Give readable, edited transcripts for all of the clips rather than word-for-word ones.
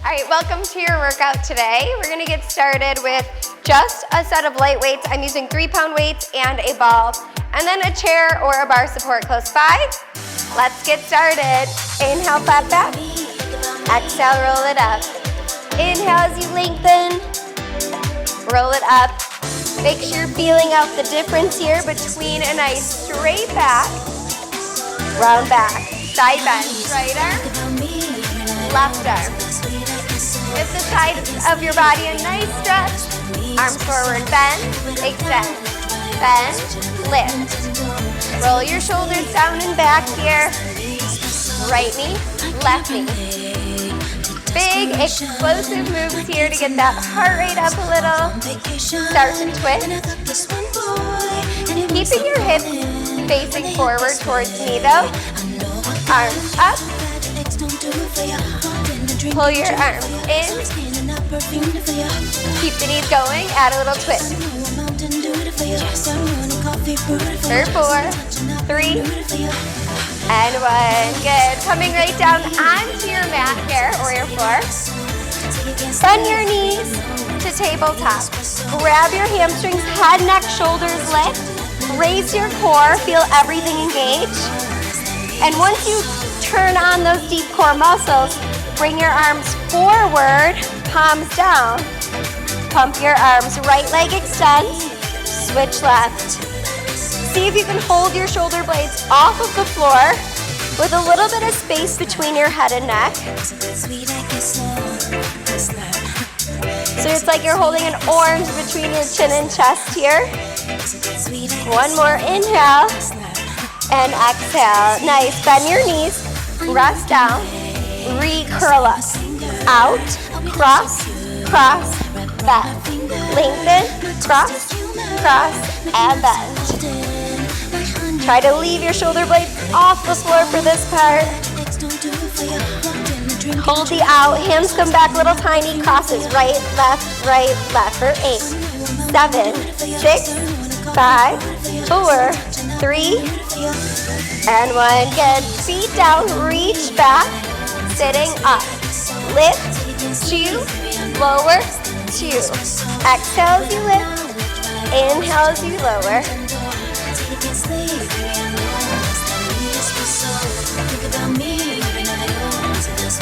All right, welcome to your workout today. We're gonna get started with just a set of light weights. I'm using 3-pound weights and a ball, and then a chair or a bar support close by. Let's get started. Inhale, flat back. Exhale, roll it up. Inhale as you lengthen. Roll it up. Make sure you're feeling out the difference here between a nice straight back, round back, side bend, right arm, left arm. Give the sides of your body a nice stretch. Arms forward, bend, extend, bend, lift. Roll your shoulders down and back here. Right knee, left knee. Big explosive moves here to get that heart rate up a little. Start to twist. Keeping your hips facing forward towards me though. Arms up. Pull your arms in. Keep the knees going. Add a little twist. For 4, 3, and 1. Good. Coming right down onto your mat here or your floor. Bend your knees to tabletop. Grab your hamstrings, head, neck, shoulders lift. Raise your core. Feel everything engage. And once you turn on those deep core muscles, bring your arms forward, palms down. Pump your arms, right leg extends, switch left. See if you can hold your shoulder blades off of the floor with a little bit of space between your head and neck. So it's like you're holding an orange between your chin and chest here. One more inhale and exhale. Nice, bend your knees, rest down. Re-curl up. Out, cross, cross, bend. Lengthen, cross, cross, and bend. Try to leave your shoulder blades off the floor for this part. Hold the out, hands come back, little tiny crosses. Right, left, for 8, 7, 6, 5, 4, 3, and 1. Good. Feet down, reach back. Sitting up, lift, 2, lower, 2. Exhale as you lift, inhale as you lower.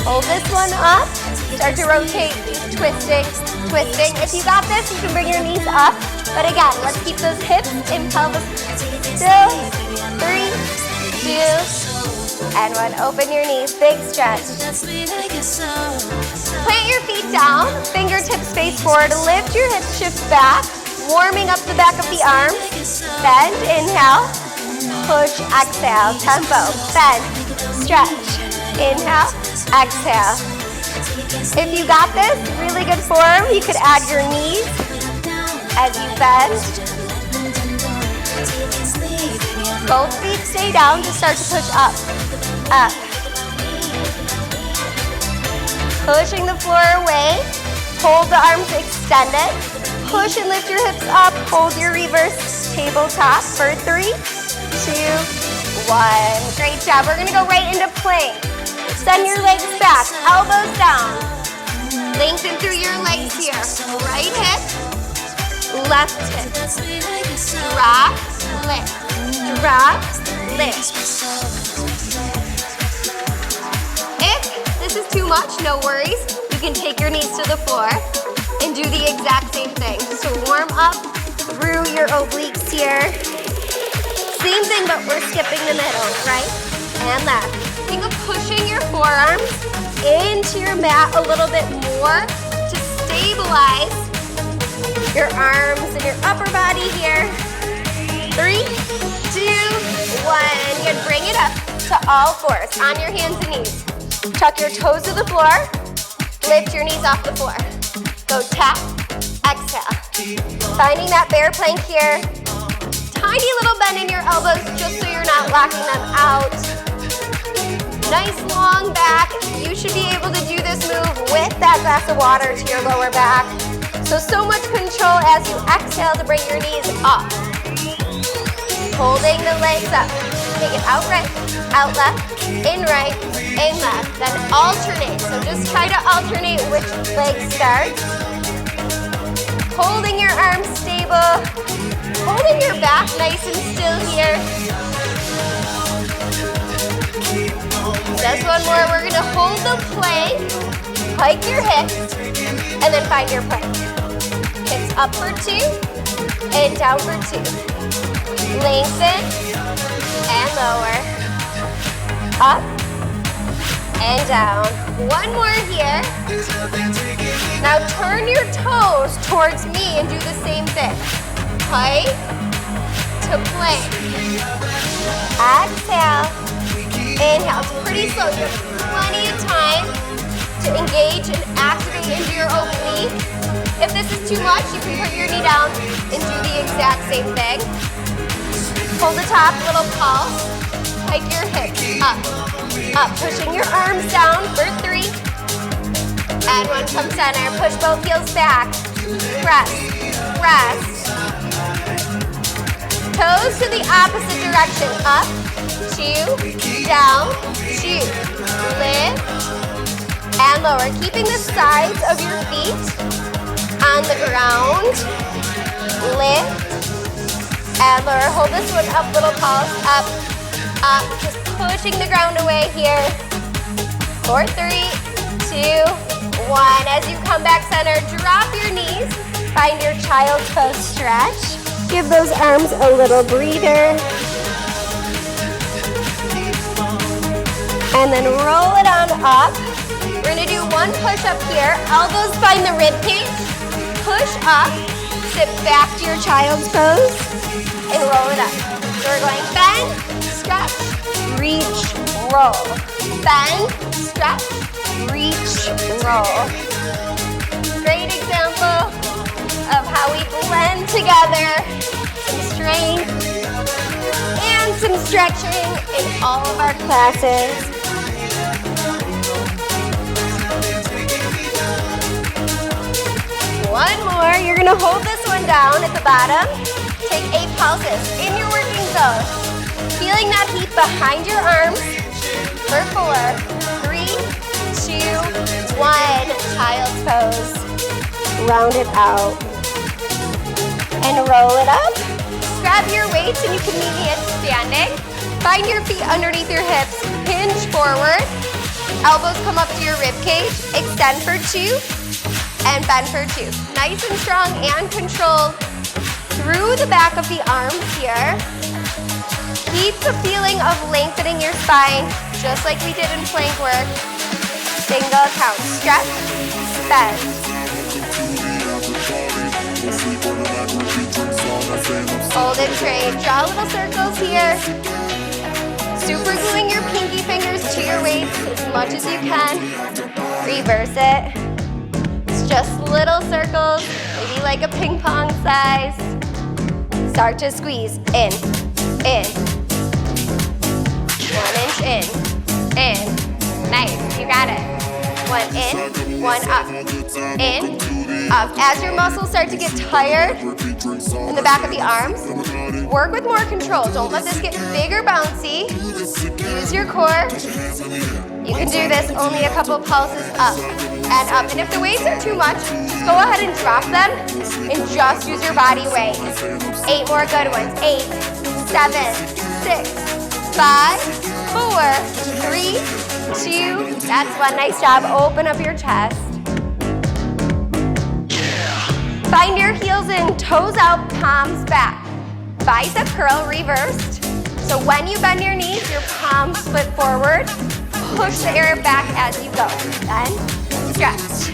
Hold this one up, start to rotate, twisting, twisting. If you got this, you can bring your knees up. But again, let's keep those hips and pelvis still. 3, 2, and 1. Open your knees, big stretch. Plant your feet down, fingertips face forward, lift your hips, shift back, warming up the back of the arms. Bend, inhale, push, exhale, tempo, bend, stretch, inhale, exhale. If you got this, really good form, you could add your knees as you bend. Both feet stay down to start to push up, up. Pushing the floor away, hold the arms extended, push and lift your hips up, hold your reverse tabletop for 3, 2, 1. Great job, we're gonna go right into plank. Send your legs back, elbows down. Lengthen through your legs here. Right hip, left hip. Drop, lift, drop, lift. If this is too much, no worries. You can take your knees to the floor and do the exact same thing. So warm up through your obliques here. Same thing, but we're skipping the middle, right and left. Think of pushing your forearms into your mat a little bit more to stabilize your arms and your upper body here. 3, 2, 1. Good, bring it up to all fours on your hands and knees. Tuck your toes to the floor, lift your knees off the floor. Go tap, exhale. Finding that bear plank here. Tiny little bend in your elbows just so you're not locking them out. Nice long back. You should be able to do this move with that glass of water to your lower back. So much control as you exhale to bring your knees up. Holding the legs up. Take it out right, out left, in right, in left. Then alternate. So just try to alternate which leg starts. Holding your arms stable. Holding your back nice and still here. Just one more. We're going to hold the plank. Hike your hips. And then find your plank. Hips up for 2. And down for 2. Lengthen. And lower. Up. And down. One more here. Now turn your toes towards me and do the same thing. Hike to plank. Exhale. Inhale. It's pretty slow. You have plenty of time to engage and activate into your oblique. If this is too much, you can put your knee down and do the exact same thing. Hold the top, little pulse. Hike your hips up, up. Pushing your arms down for 3. And 1 from center. Push both heels back. Press, press. Toes to the opposite direction. Up, 2, down, 2. Lift and lower. Keeping the sides of your feet on the ground. Lift and lower. Hold this one up, little pulse. Up, up. Just pushing the ground away here. For 3, 2, 1. As you come back center, drop your knees. Find your child's pose stretch. Give those arms a little breather. And then roll it on up. We're gonna do 1 push-up here. Elbows find the rib cage. Push up. Sit back to your child's pose. And roll it up. So we're going bend, stretch, reach, roll. Bend, stretch, reach, roll. Great example of how we blend together some strength and some stretching in all of our classes. One more. You're going to hold this one down at the bottom. Take 8 pulses in your working zone. Feeling that heat behind your arms for 4, 3, 2, 1. Child's pose. Round it out. And roll it up. Grab your weights and you can meet me at standing. Find your feet underneath your hips. Hinge forward. Elbows come up to your rib cage. Extend for 2 and bend for 2. Nice and strong and controlled through the back of the arms here. Keep the feeling of lengthening your spine, just like we did in plank work. Single count. Stretch, bend. Hold and trade. Draw little circles here. Super gluing your pinky fingers to your weights as much as you can. Reverse it. It's just little circles, maybe like a ping pong size. Start to squeeze. In, in. 1 inch in. Nice, you got it. 1 in, 1 up. In, up. As your muscles start to get tired in the back of the arms, work with more control. Don't let this get big or bouncy. Use your core. You can do this only a couple pulses up and up. And if the weights are too much, just go ahead and drop them and just use your body weight. 8 more good ones. 8, 7, 6, 5, 4, 3, 2. That's 1. Nice job. Open up your chest. Find your heels in, toes out, palms back. Bicep curl reversed. So when you bend your knees, your palms split forward. Push the air back as you go. Then stretch.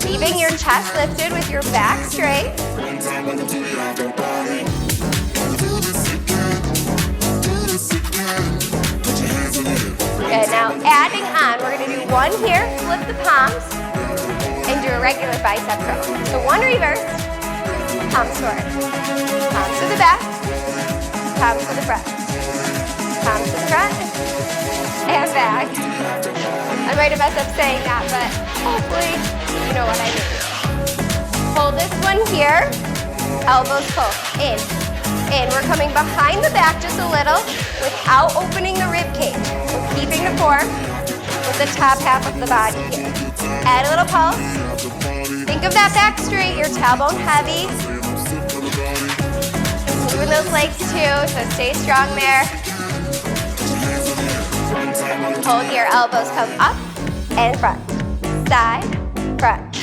Leaving your chest lifted with your back straight. Good, now adding on, we're gonna do 1 here, flip the palms, and do a regular bicep curl. So 1 reverse, palms forward. Palms to the back, palms to the front. Palms to the front, and back. I might have messed up saying that, but hopefully you know what I mean. Hold this one here, elbows pull, in, in. We're coming behind the back just a little without opening the rib cage. We're keeping the form with the top half of the body here. Add a little pulse. Think of that back straight, your tailbone heavy. Moving those legs too, so stay strong there. Hold here, elbows come up and front. Side, front.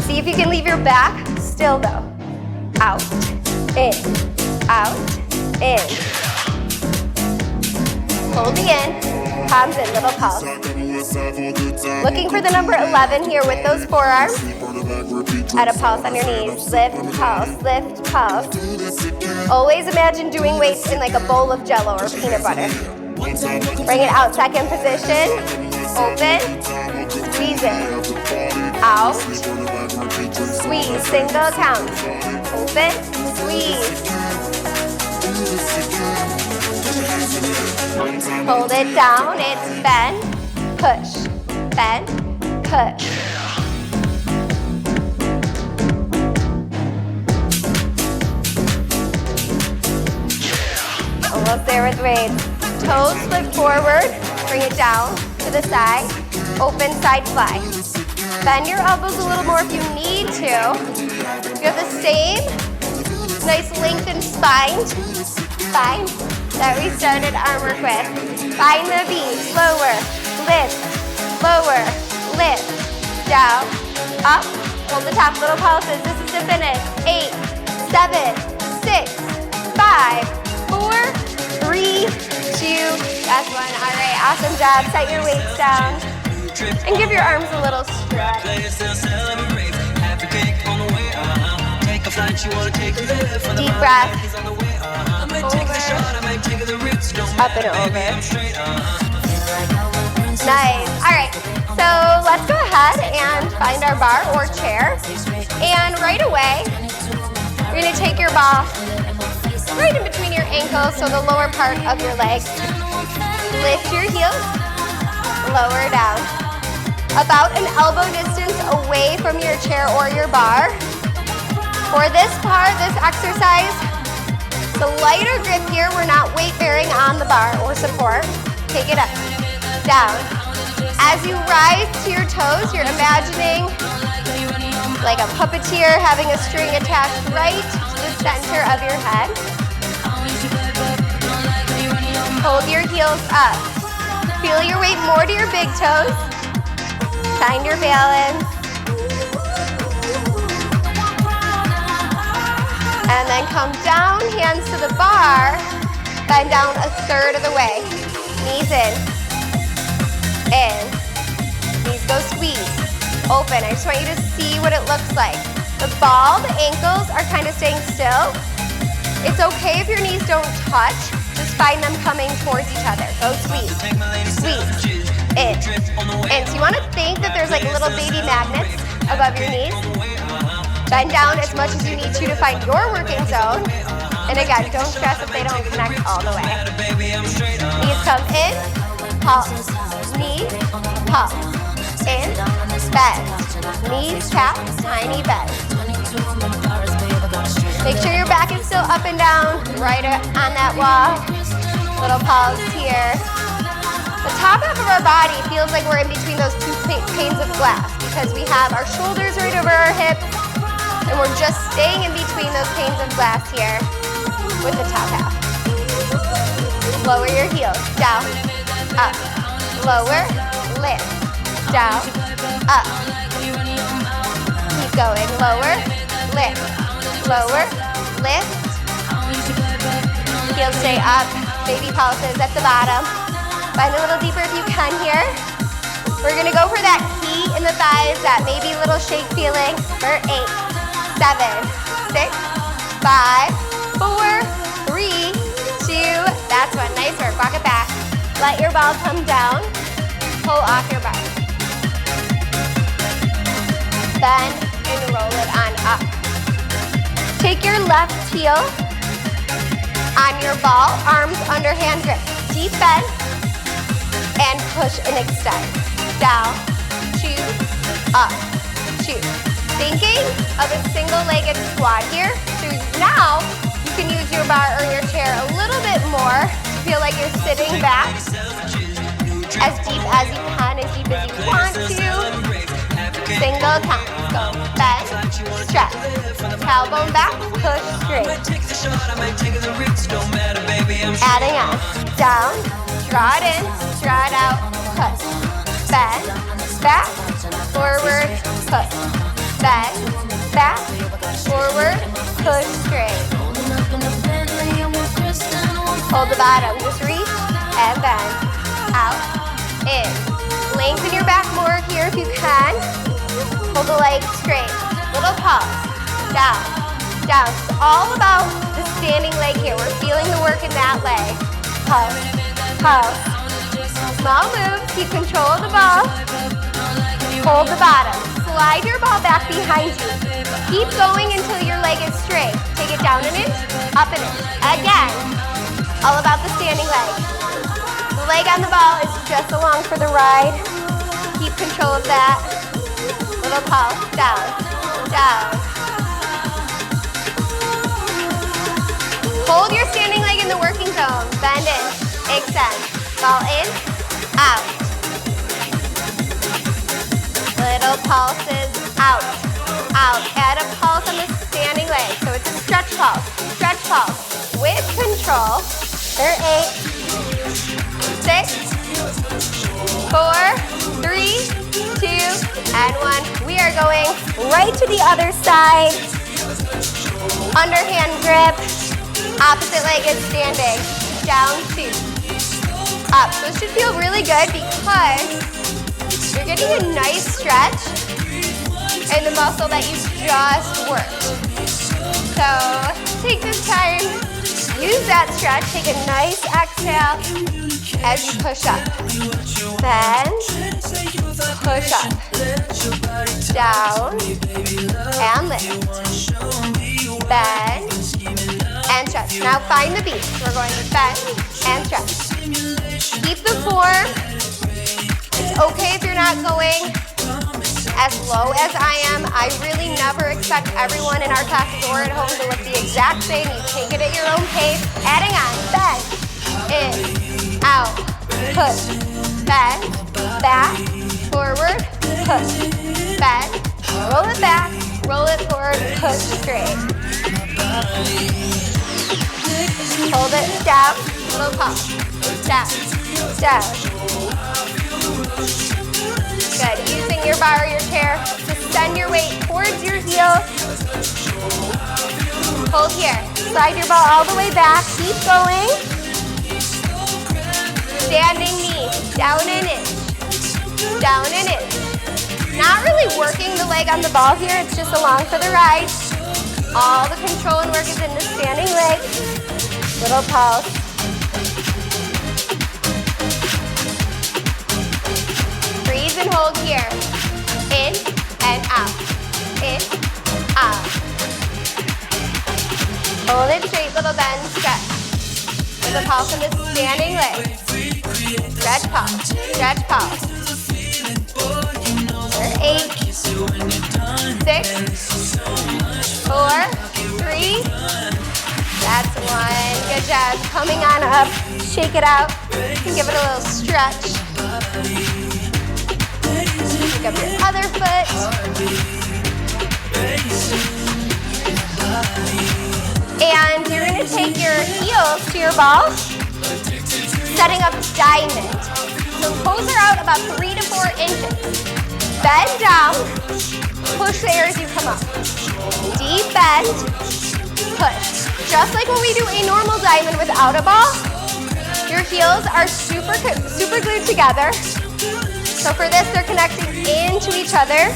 See if you can leave your back still though. Out, in, out, in. Hold the in, palms in, little pulse. Looking for the number 11 here with those forearms. Add a pulse on your knees. Lift, pulse, lift, pulse. Always imagine doing weights in like a bowl of Jell-O or peanut butter. Bring it out, second position. Open, squeeze it. Out, squeeze, single count. Open, squeeze. Hold it down, it's bend, push, bend, push. Almost there with weights. Toes flip forward, bring it down to the side, open side fly. Bend your elbows a little more if you need to. You have the same nice lengthened spine that we started arm work with. Find the beat, lower, lift, down, up, hold the top, little pulses. This is the finish. 8, 7, 6, 5, 4, 3, 2, that's one. All right, awesome job. Set your weights down and give your arms a little stretch. Deep breath. Up and over. Nice. All right, so let's go ahead and find our bar or chair. And right away, you're gonna take your ball right in between your ankles, so the lower part of your leg. Lift your heels, lower down. About an elbow distance away from your chair or your bar. For this part, this exercise, the lighter grip here, we're not weight bearing on the bar or support. Take it up, down. As you rise to your toes, you're imagining like a puppeteer having a string attached right to the center of your head. Hold your heels up. Feel your weight more to your big toes. Find your balance. And then come down, hands to the bar. Bend down a third of the way. Knees in. In. Knees go squeeze. Open. I just want you to see what it looks like. The ball, the ankles are kind of staying still. It's okay if your knees don't touch. Just find them coming towards each other. Go squeeze. Squeeze. In. In. So you want to think that there's like little baby magnets above your knees. Bend down as much as you need to find your working zone. And again, don't stress if they don't connect all the way. Knees come in, pulse, knees, pulse, in, bend. Knees tap, tiny bend. Make sure your back is still up and down, right on that wall. Little pulse here. The top half of our body feels like we're in between those two panes of glass because we have our shoulders right over our hips. And we're just staying in between those panes of glass here with the top half. Lower your heels, down, up, lower, lift, down, up. Keep going, lower, lift, heels stay up, baby pulses at the bottom. Bend a little deeper if you can here. We're gonna go for that key in the thighs, that maybe little shake feeling for 8, 7, 6, 5, 4, 3, 2, that's one. Nice work, walk it back. Let your ball come down, pull off your bar. Bend and roll it on up. Take your left heel on your ball, arms under hand grip. Deep bend and push and extend. Down, 2, up, 2. Thinking of a single-legged squat here. So now you You can use your bar or your chair a little bit more to feel like you're sitting back as deep as you can, as deep as you want to. Single count. Go bend, stretch. Tailbone back, push straight. Adding on. Down, draw it in, draw it out, push. Bend, back, forward, push. Bend, back, forward, push straight. Hold the bottom, just reach and bend. Out, in. Lengthen your back more here if you can. Hold the legs straight. Little pause. Down, down. It's all about the standing leg here. We're feeling the work in that leg. Pause, pause. Small moves. Keep control of the ball. Hold the bottom. Slide your ball back behind you. Keep going until your leg is straight. Take it down an inch, up an inch. Again, all about the standing leg. The leg on the ball is just along for the ride. Keep control of that. Little pulse, down, down. Hold your standing leg in the working zone. Bend in, extend. Ball in, out. Little pulses, out, out. Add a pulse on the standing leg. So it's a stretch pulse, with control. There, 8, 6, 4, 3, 2, and 1. We are going right to the other side. Underhand grip. Opposite leg is standing. Down 2. Up. So this should feel really good because you're getting a nice stretch in the muscle that you just worked. So take this time. Use that stretch. Take a nice exhale as you push up. Bend, push up, down, and lift. Bend, and stretch. Now find the beat. We're going to bend and stretch. Keep the form. It's okay if you're not going as low as I am. I really never expect everyone in our classes or at home to look the exact same. You take it at your own pace. Adding on, bend, in, out, push, bend, back, forward, push, bend, roll it back, roll it forward, push straight. Hold it down, little pump, down, down. Good. Using your bar or your chair to send your weight towards your heels. Hold here. Slide your ball all the way back. Keep going. Standing knee. Down and in. Down and in. Not really working the leg on the ball here. It's just along for the ride. All the control and work is in the standing leg. Little pulse. Breathe and hold here. In and out. In, out. Hold it straight, little bend, stretch. With a pulse in the standing leg. Stretch pulse, stretch pulse. 8, 6, 4, 3. That's 1. Good job. Coming on up. Shake it out. And give it a little stretch. Pick up your other foot. And you're going to take your heels to your ball, setting up diamond. So toes are out about 3 to 4 inches. Bend down, push the air as you come up. Deep bend, push. Just like when we do a normal diamond without a ball, your heels are super glued together. So for this, they're connecting into each other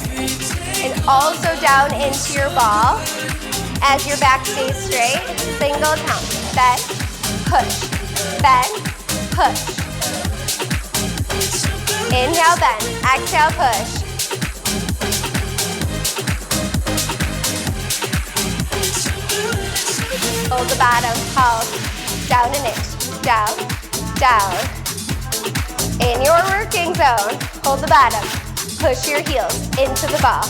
and also down into your ball as your back stays straight. Single count. Bend, push, bend, push. Inhale, bend. Exhale, push. Hold the bottom, pulse. Down an inch. Down, down. In your working zone, hold the bottom. Push your heels into the ball.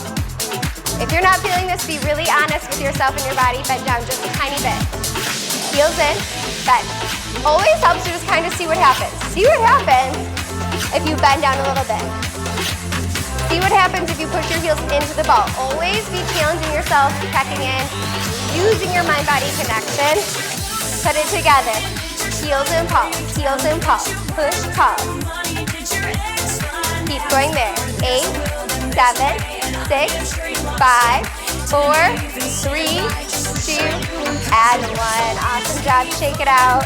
If you're not feeling this, be really honest with yourself and your body. Bend down just a tiny bit. Heels in, bend. Always helps to just kind of see what happens. See what happens if you bend down a little bit. See what happens if you push your heels into the ball. Always be challenging yourself, checking in, using your mind-body connection. Put it together. Heels and pulse, push, pulse. Keep going there. 8, 7, 6, 5, 4, 3, 2, and 1. Awesome job, shake it out.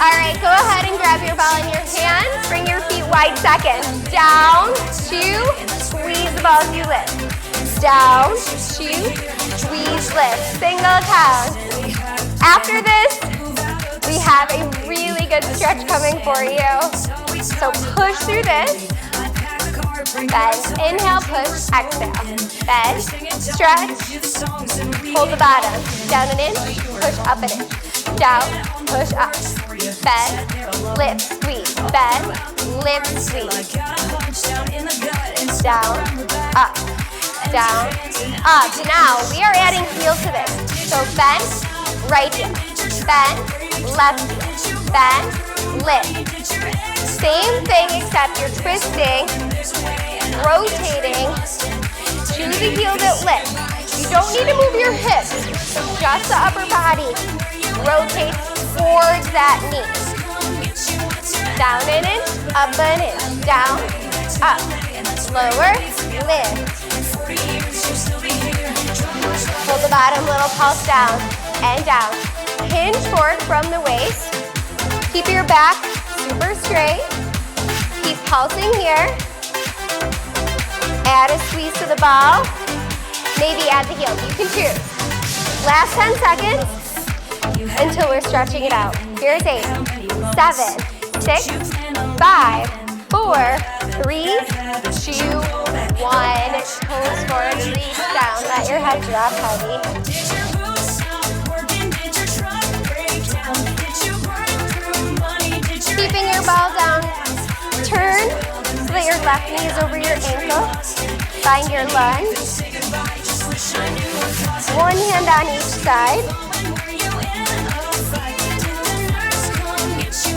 All right, go ahead and grab your ball in your hands. Bring your feet wide second. Down, 2, squeeze the ball as you lift. Down, 2, squeeze, lift. Single count. After this, we have a really good stretch coming for you. So push through this. Bend, inhale, push, exhale. Bend, stretch, hold the bottom. Down an inch, push up an inch. Down, push up. Bend, lift, squeeze. Bend, lift, squeeze. Down, up, down, up. Now we are adding heel to this. So bend, right heel. Bend, left heel. Bend, lift. Same thing except you're twisting, rotating to the heel that lifts. You don't need to move your hips, so just the upper body rotates towards that knee. Down an inch, up an inch, down, up, lower, lift. Hold the bottom, little pulse down and down. Hinge forward from the waist. Keep your back super straight. Keep pulsing here. Add a squeeze to the ball. Maybe add the heel. You can choose. Last 10 seconds until we're stretching it out. Here's 8, 7, 6, 5, 4, 3, 2, 1. Toes forward, reach down. Let your head drop heavy. Keeping your ball down. Turn so that your left knee is over your ankle. Find your lunge. One hand on each side.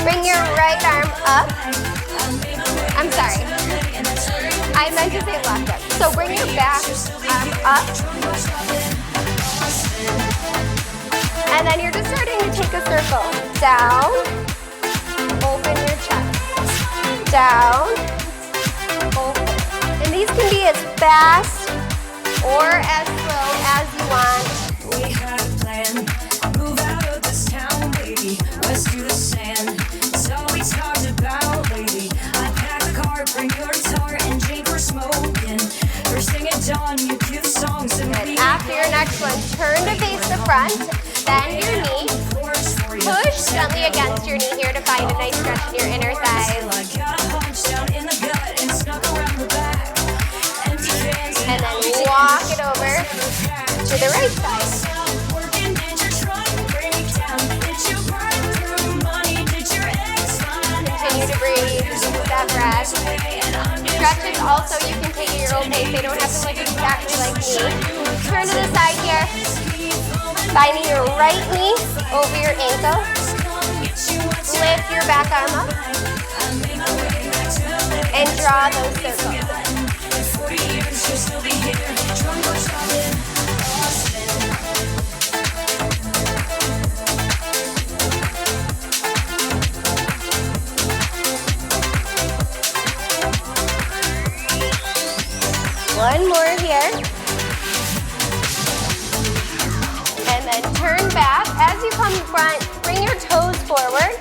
Bring your right arm up. I'm sorry. I meant to say left arm. So bring your back arm up. And then you're just starting to take a circle. Down. Open your chest. Down. Open. And these can be as fast or as slow as you want. We had a plan. Move out of this town, baby. Rescue the sand. It's all we talked about, lady. I pack a car, bring your guitar, and drink or smoking. First thing at dawn, you cue the songs and we. After your next one, turn to face the front. Bend your knee. Push gently against your knee here to find a nice stretch in your inner thighs. And then walk it over to the right side. Continue to breathe, that breath. Stretches also, you can take at your own pace. They don't have to look exactly like me. Turn to the side here. Finding your right knee over your ankle. Lift your back arm up. And draw those circles. One more here. And then turn back. As you come in front, bring your toes forward.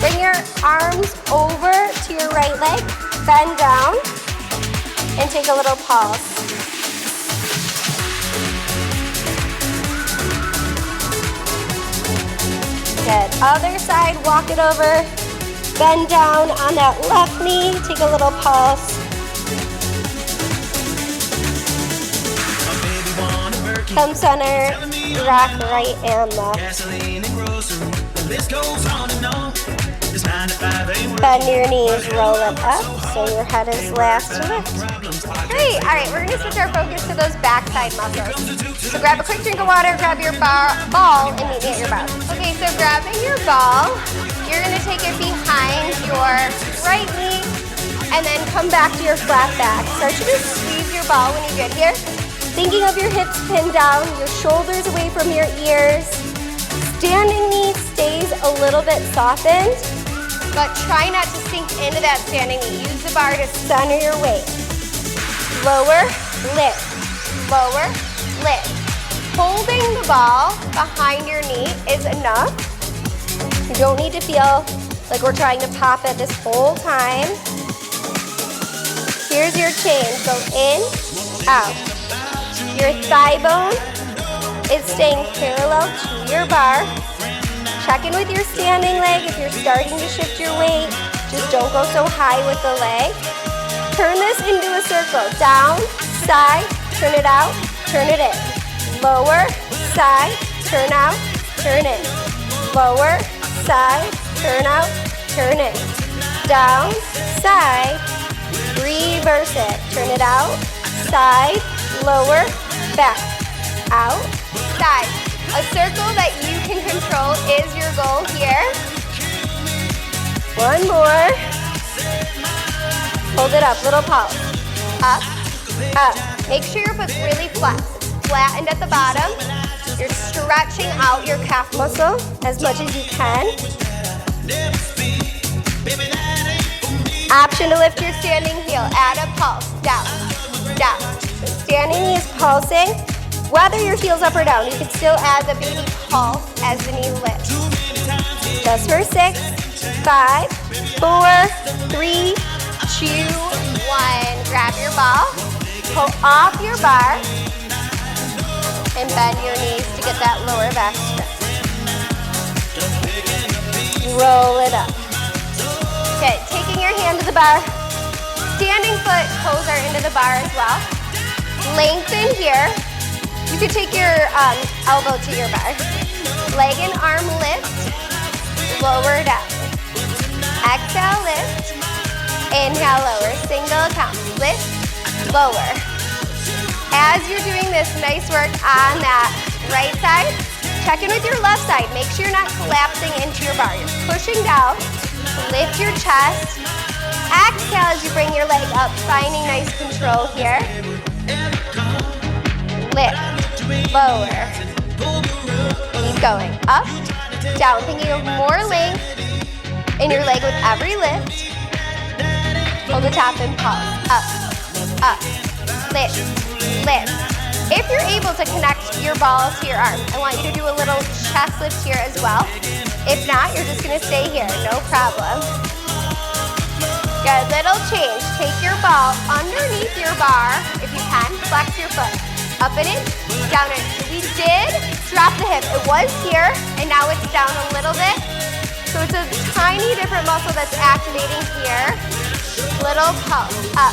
Bring your arms over to your right leg. Bend down. And take a little pulse. Good. Other side, walk it over. Bend down on that left knee. Take a little pulse. Come center, rock right and left. Bend your knees, roll it up so your head is last to lift. Great, all right, we're gonna switch our focus to those backside muscles. So grab a quick drink of water, grab your ball, and meet me at your bar. Okay, so grabbing your ball, you're gonna take it behind your right knee and then come back to your flat back. Start to just squeeze your ball when you get here. Thinking of your hips pinned down, your shoulders away from your ears. Standing knee stays a little bit softened, but try not to sink into that standing knee. Use the bar to center your weight. Lower, lift, lower, lift. Holding the ball behind your knee is enough. You don't need to feel like we're trying to pop it this whole time. Here's your change. Go in, out. Your thigh bone is staying parallel to your bar. Check in with your standing leg. If you're starting to shift your weight, just don't go so high with the leg. Turn this into a circle. Down, side, turn it out, turn it in. Lower, side, turn out, turn in. Lower, side, turn out, turn in. Down, side, reverse it. Turn it out, side, lower, back, out, side. A circle that you can control is your goal here. One more. Hold it up, little pulse. Up, up. Make sure your foot's really flat. It's flattened at the bottom. You're stretching out your calf muscle as much as you can. Option to lift your standing heel. Add a pulse. Down, down. So standing knee is pulsing. Whether your heel's up or down, you can still add the baby pulse as the knee lifts. Just for 6, 5, 4, 3, 2, 1. Grab your ball, pull off your bar, and bend your knees to get that lower back stretch. Roll it up. Okay, taking your hand to the bar. Standing foot, toes are into the bar as well. Lengthen here. You could take your elbow to your bar. Leg and arm lift, lower down. Exhale, lift. Inhale, lower. Single count. Lift, lower. As you're doing this, nice work on that right side. Check in with your left side. Make sure you're not collapsing into your bar. You're pushing down. Lift your chest. Exhale as you bring your leg up, finding nice control here. Lift, lower. Keep going. Up, down. Thinking of more length in your leg with every lift. Hold the top and pulse. Up, up. Lift, lift. If you're able to connect your ball to your arm, I want you to do a little chest lift here as well. If not, you're just gonna stay here, no problem. Good, little change. Take your ball underneath your bar, if you can. Flex your foot. Up and in, down and in. We did drop the hip. It was here, and now it's down a little bit. So it's a tiny different muscle that's activating here. Little pulse, up,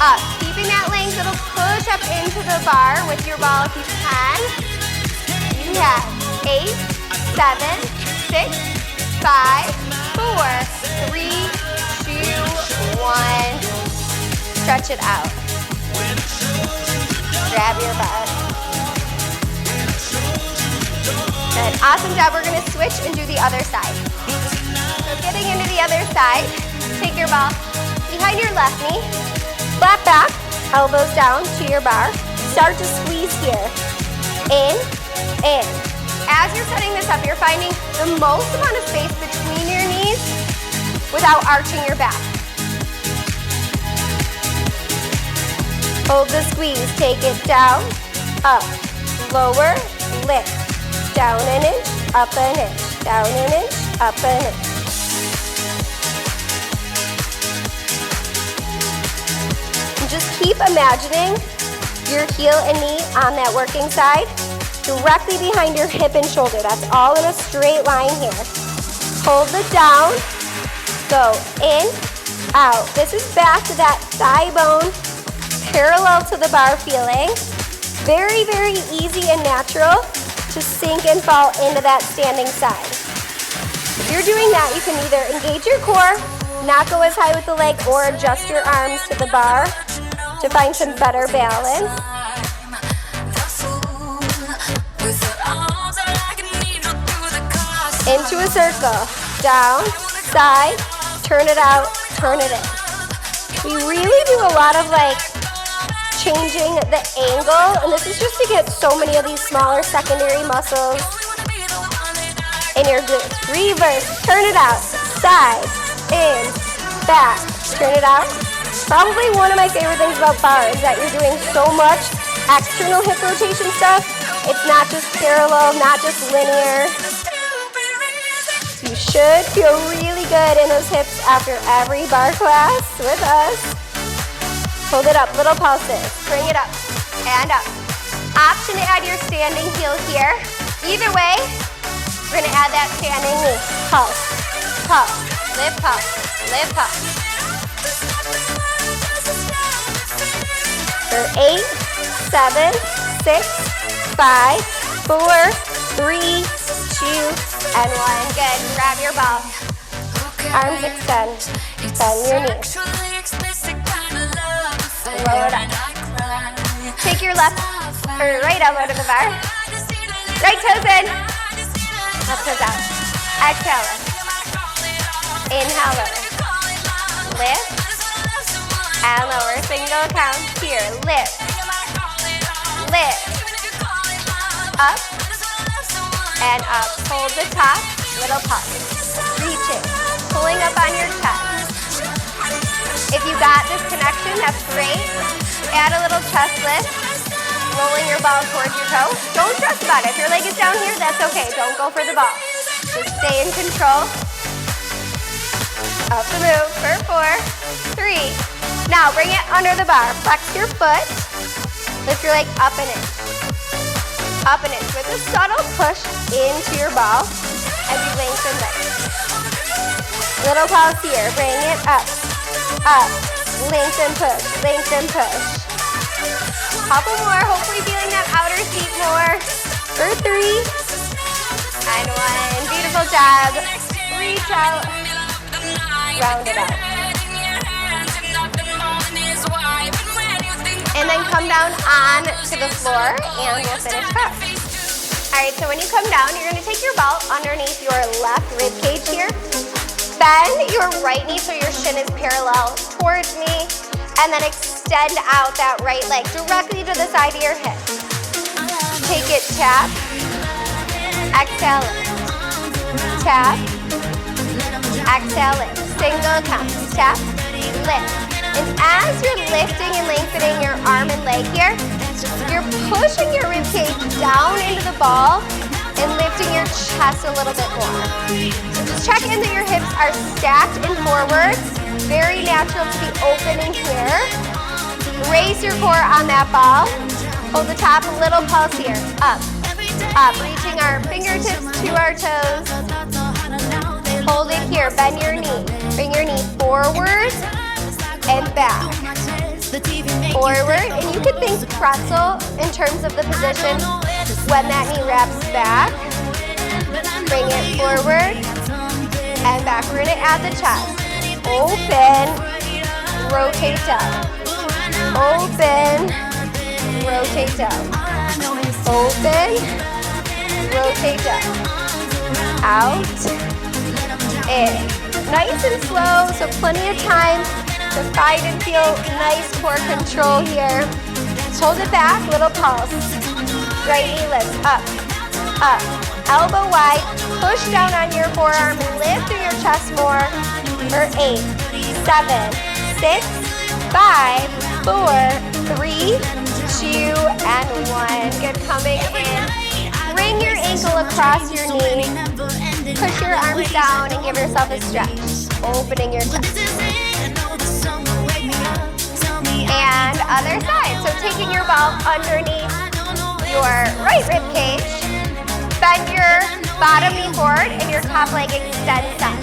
up. Keeping that length, it'll push up into the bar with your ball if you can. You have 8, 7, 6, 5, 4, 3, 2, 1. Stretch it out. Grab your butt. Good, awesome job. We're gonna switch and do the other side. So getting into the other side, take your ball behind your left knee, flat back, elbows down to your bar. Start to squeeze here. In, in. As you're setting this up, you're finding the most amount of space between your knees without arching your back. Hold the squeeze, take it down, up, lower, lift. Down an inch, up an inch, down an inch, up an inch. And just keep imagining your heel and knee on that working side, directly behind your hip and shoulder. That's all in a straight line here. Hold it down, go in, out. This is back to that thigh bone, parallel to the bar feeling. Very, very easy and natural to sink and fall into that standing side. If you're doing that, you can either engage your core, not go as high with the leg, or adjust your arms to the bar to find some better balance. Into a circle, down, side, turn it out, turn it in. We really do a lot of like changing the angle, and this is just to get so many of these smaller secondary muscles in your glutes. Reverse, turn it out, side, in, back, turn it out. Probably one of my favorite things about bar is that you're doing so much external hip rotation stuff. It's not just parallel, not just linear. You should feel really good in those hips after every bar class with us. Hold it up, little pulses. Bring it up and up. Option to add your standing heel here. Either way, we're gonna add that standing knee. Pulse, pulse, lift pulse, lift pulse. For 8, 7, 6, 5, 4, 3, 2, and 1. Good. Grab your ball. Arms extend. Bend your knees. Lower it up. Take your left or right elbow to the bar. Right toes in. Left toes out. Exhale. Inhale. Lower. Lift. And lower. Single count here. Lift. Lift. Up. And up. Hold the top. Little pulse. Reaching. Pulling up on your chest. If you got this connection, that's great. Add a little chest lift. Rolling your ball towards your toe. Don't stress about it. If your leg is down here, that's okay. Don't go for the ball. Just stay in control. Up the move for 4, 3. Now bring it under the bar. Flex your foot. Lift your leg up and in. Up and in with a subtle push into your ball as you lengthen legs. Little pulse here. Bring it up, up. Lengthen, push, lengthen, push. Couple more. Hopefully feeling that outer seat more. For 3 and 1. Beautiful job. Reach out. Round it out. And then come down on to the floor and we'll finish up. All right, so when you come down, you're gonna take your ball underneath your left rib cage here. Bend your right knee so your shin is parallel towards me, and then extend out that right leg directly to the side of your hip. Take it, tap, exhale it, tap, exhale it, single count, tap, lift. And as you're lifting and lengthening your arm and leg here, you're pushing your rib cage down into the ball and lifting your chest a little bit more. So just check in that your hips are stacked and forward. Very natural to be opening here. Raise your core on that ball. Hold the top, a little pulse here. Up, up, reaching our fingertips to our toes. Hold it here, bend your knee. Bring your knee forward and back. Forward, and you can think pretzel in terms of the position when that knee wraps back. Bring it forward and back. We're gonna add the chest. Open, rotate down. Open, rotate down. Open, rotate down. Out, in. Nice and slow, so plenty of time to find and feel nice core control here. Hold it back, little pulse. Right knee lifts, up, up. Elbow wide, push down on your forearm, lift through your chest more. For 8, 7, 6, 5, 4, 3, 2, and 1. Good, coming in. Bring your ankle across your knee. Push your arms down and give yourself a stretch. Opening your chest. And other side. So taking your ball underneath your right rib cage. Bend your bottom knee forward and your top leg extends up.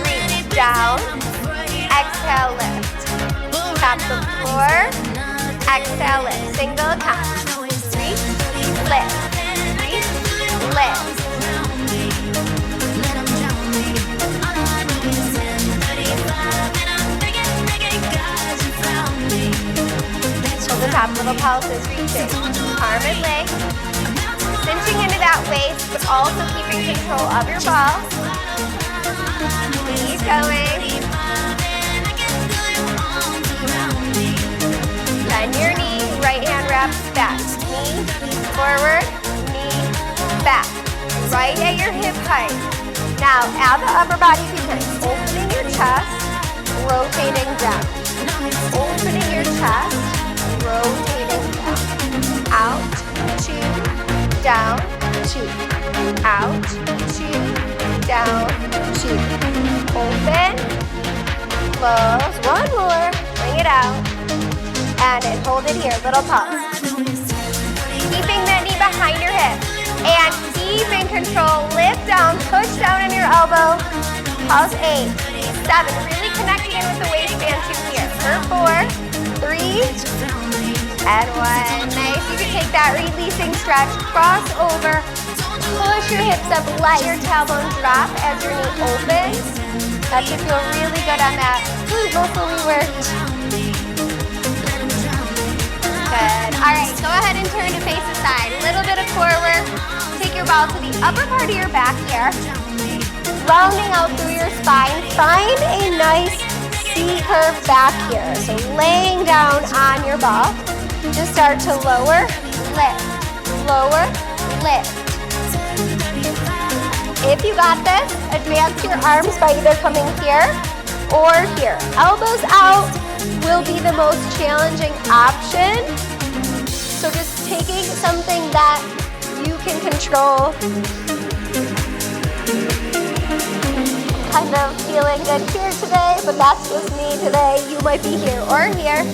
Reach down. Exhale, lift. Tap the floor. Exhale, lift. Single count. Reach, lift. Reach, lift. top, little pulses, reaching. Arm and leg. Cinching into that waist, but also keeping control of your ball. Keep going. Bend your knee, right hand wraps back. Knee forward, knee back. Right at your hip height. Now add the upper body behind. Opening your chest, rotating down. Opening your chest, rotating down. Out, two, down, two. Out, two, down, two. Open, close. One more. Bring it out. And hold it here. Little pause. Keeping that knee behind your hip. And keep in control. Lift down. Push down on your elbow. Pause 8, 7. Really connecting in with the waistband too here. For 4, 3, and 1. Nice. You can take that releasing stretch. Cross over. Push your hips up. Let your tailbone drop as your knee opens. That should feel really good on that muscle we worked. Good. All right, go ahead and turn to face the side. A little bit of core work. Take your ball to the upper part of your back here. Rounding out through your spine. Find a nice C-curve back here. So laying down on your ball. Just start to lower, lift. Lower, lift. If you got this, advance your arms by either coming here or here. Elbows out will be the most challenging option. So just taking something that you can control. Kind of feeling good here today, but that's just me today. You might be here or here.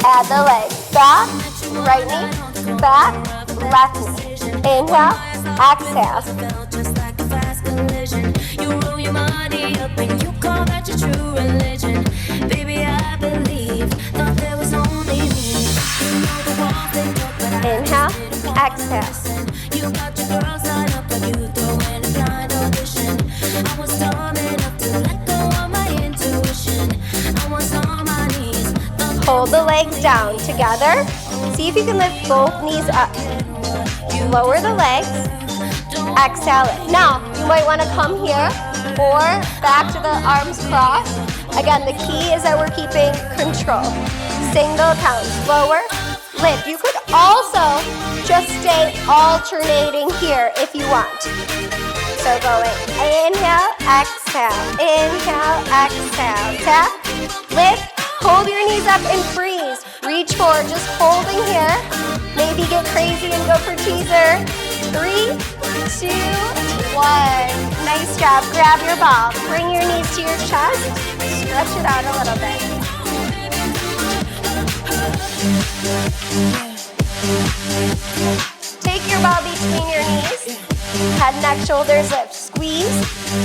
Add the legs. Back, right knee, back, left knee. Inhale, exhale. Inhale, exhale. Hold the legs down together. See if you can lift both knees up. Lower the legs. Exhale it. Now, you might want to come here or back to the arms crossed. Again, the key is that we're keeping control. Single counts. Lower, lift. You could also just stay alternating here if you want. So going inhale, exhale, inhale, exhale. Tap, lift, hold your knees up and freeze. Reach forward, just holding here. Maybe get crazy and go for teaser. 3, 2, 1. Nice job. Grab your ball. Bring your knees to your chest. Stretch it out a little bit. Take your ball between your knees. Head, neck, shoulders, lift. Squeeze,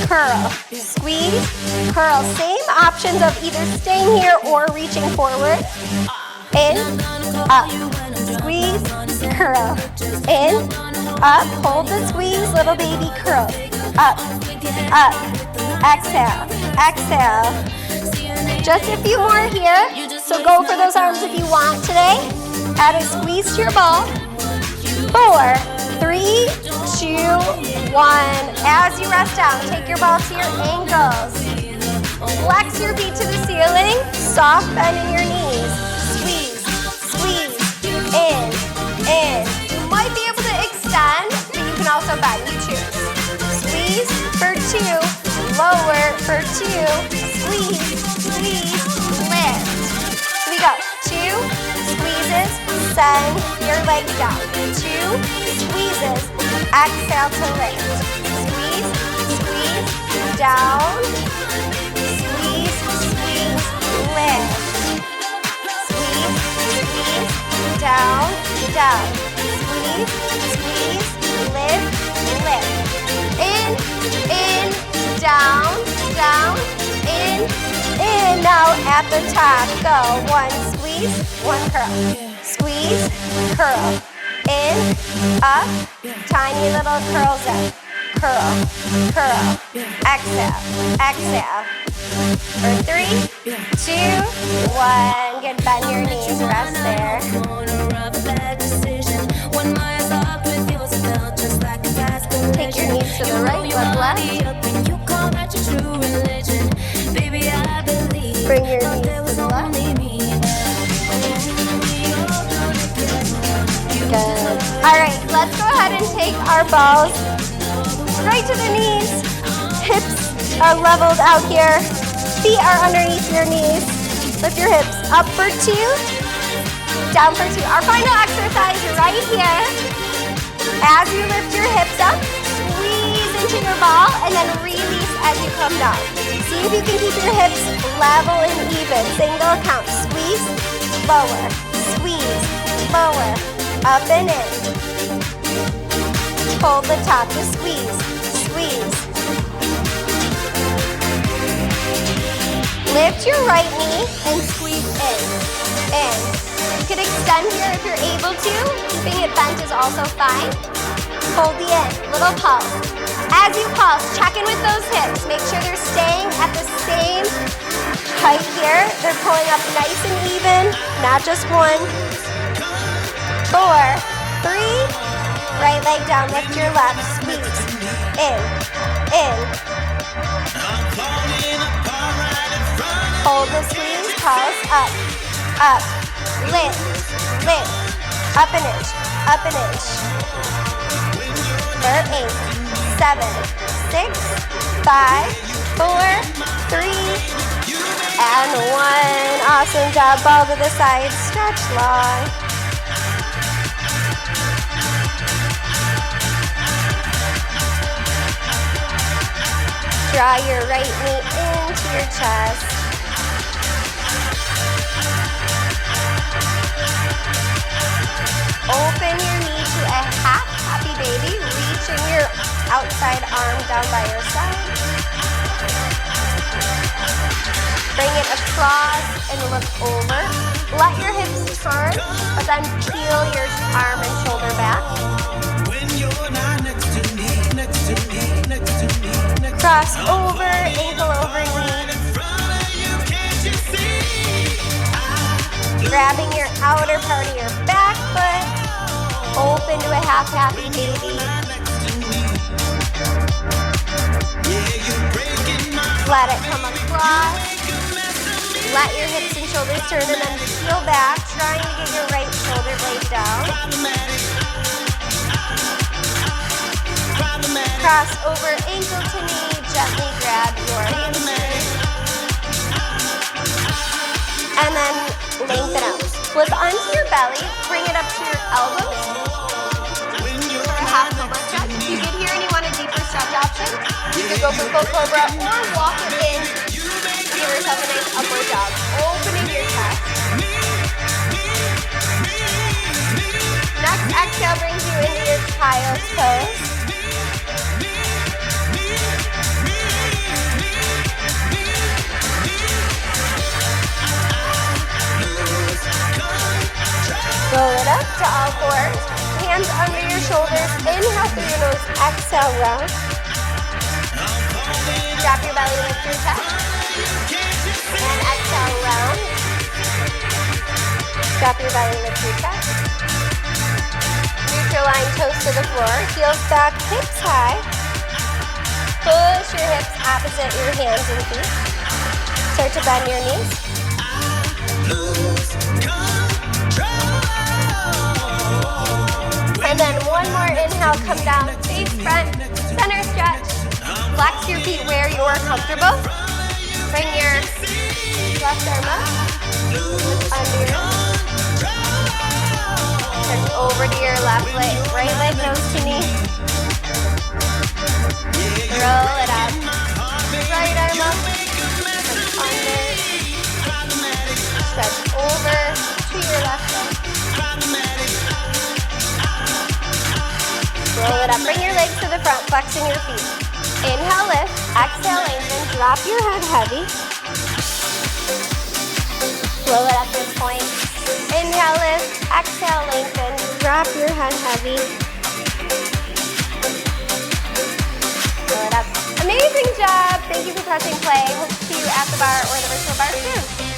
curl. Squeeze, curl. Same options of either staying here or reaching forward. In, up. Squeeze, curl. In, up. Hold the squeeze, little baby curl. Up, up. Exhale, exhale. Just a few more here. So go for those arms if you want today. Add a squeeze to your ball. 4, 3, 2, 1. As you rest down, take your ball to your ankles. Flex your feet to the ceiling. Soft bend in your knees. Squeeze, squeeze. In. You might be able to extend, but you can also bend. You choose. Squeeze for 2. Lower for 2. Squeeze, squeeze, lift. We go. 2 squeezes. Send your legs down. 2 squeezes. Exhale to lift. Squeeze, squeeze, down. Squeeze, squeeze, lift. Squeeze, squeeze, down, down. Squeeze, squeeze, lift, lift. In, down, down, in. Now at the top, go. 1 squeeze, 1 curl. Squeeze, curl. In, up, tiny little curls up. Curl, curl. Exhale, exhale. For 3, 2, 1. and bend your knees, rest there. Take your knees to the right, look left. Bring your knees to the left. Good. All right, let's go ahead and take our balls right to the knees. Hips are leveled out here. Feet are underneath your knees. Lift your hips up for 2, down for 2. Our final exercise right here. As you lift your hips up, squeeze into your ball and then release as you come down. See if you can keep your hips level and even. Single count. Squeeze, lower, squeeze, lower, up and in. Hold the top to squeeze, squeeze. Lift your right knee and squeeze in. You can extend here if you're able to. Keeping it bent is also fine. Hold the in, little pulse. As you pulse, check in with those hips. Make sure they're staying at the same height here. They're pulling up nice and even, not just 1, 4, 3. Right leg down, lift your left, squeeze. In. Hold the squeeze, pulse, up, lift, up an inch, for 8, 7, 6, 5, 4, 3, and 1. Awesome job, ball to the side, stretch long. Draw your right knee into your chest. Open your knee to a half happy baby. Reaching your outside arm down by your side. Bring it across and look over. Let your hips turn, but then peel your arm and shoulder back. Cross over, ankle over knee. Grabbing your outer part of your back foot. Open to a half happy baby. Let it come across. Let your hips and shoulders turn and then peel back, trying to get your right shoulder blade down. Cross over ankle to knee, gently grab your hamstring. And then lengthen out. Flip onto your belly, bring it up to your elbows. For a half cobra stretch. If you get here and you want a deeper stretch option, you could go for full cobra or walk it in. Give yourself a nice upward dog. Opening your chest. Next exhale brings you into your child's pose. Roll it up to all fours. Hands under your shoulders. Inhale through your nose. Exhale, round. Drop your belly, lift your chest. And exhale, round. Drop your belly, lift your chest. Neutral line, toes to the floor. Heels back, hips high. Push your hips opposite your hands and feet. Start to bend your knees. And then one more inhale, come down, face front, center stretch. Flex your feet where you're comfortable. Bring your left arm up, under your arm. Turn over to your left leg, right leg, nose to knee. Roll it up. Right arm up, under. Stretch over to your left leg. Roll it up. Bring your legs to the front, flexing your feet. Inhale, lift. Exhale, lengthen. Drop your head heavy. Roll it up this point. Inhale, lift. Exhale, lengthen. Drop your head heavy. Roll it up. Amazing job. Thank you for pressing play. Hope to see you at the bar or the virtual bar soon.